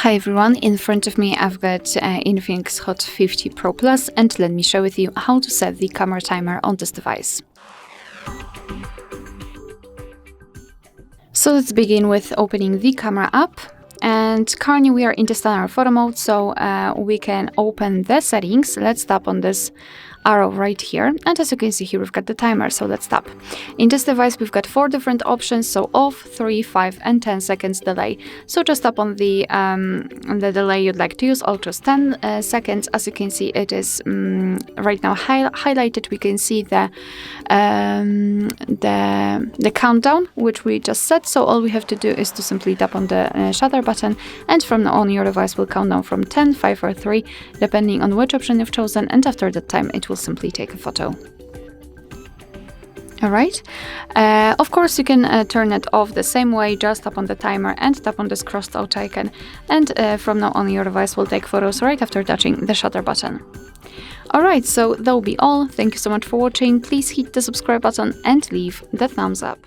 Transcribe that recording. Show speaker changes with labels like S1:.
S1: Hi everyone, in front of me I've got INFINIX Hot 50 Pro Plus, and let me share with you how to set the camera timer on this device. So let's begin with opening the camera app, and currently we are in the standard photo mode, so we can open the settings. Let's tap on this arrow right here, and as you can see here we've got the timer, so let's tap. In this device we've got 4 different options, so off, 3, 5 and 10 seconds delay. So just tap on the delay you'd like to use. I'll choose 10 seconds. As you can see, it is right now highlighted. We can see the countdown which we just set, so all we have to do is to simply tap on the shutter button, and from now on your device will count down from 10, 5 or 3 depending on which option you've chosen, and after that time it will simply take a photo. Alright, of course you can turn it off the same way. Just tap on the timer and tap on this crossed out icon, and from now on your device will take photos right after touching the shutter button. Alright, so that will be all. Thank you so much for watching. Please hit the subscribe button and leave the thumbs up.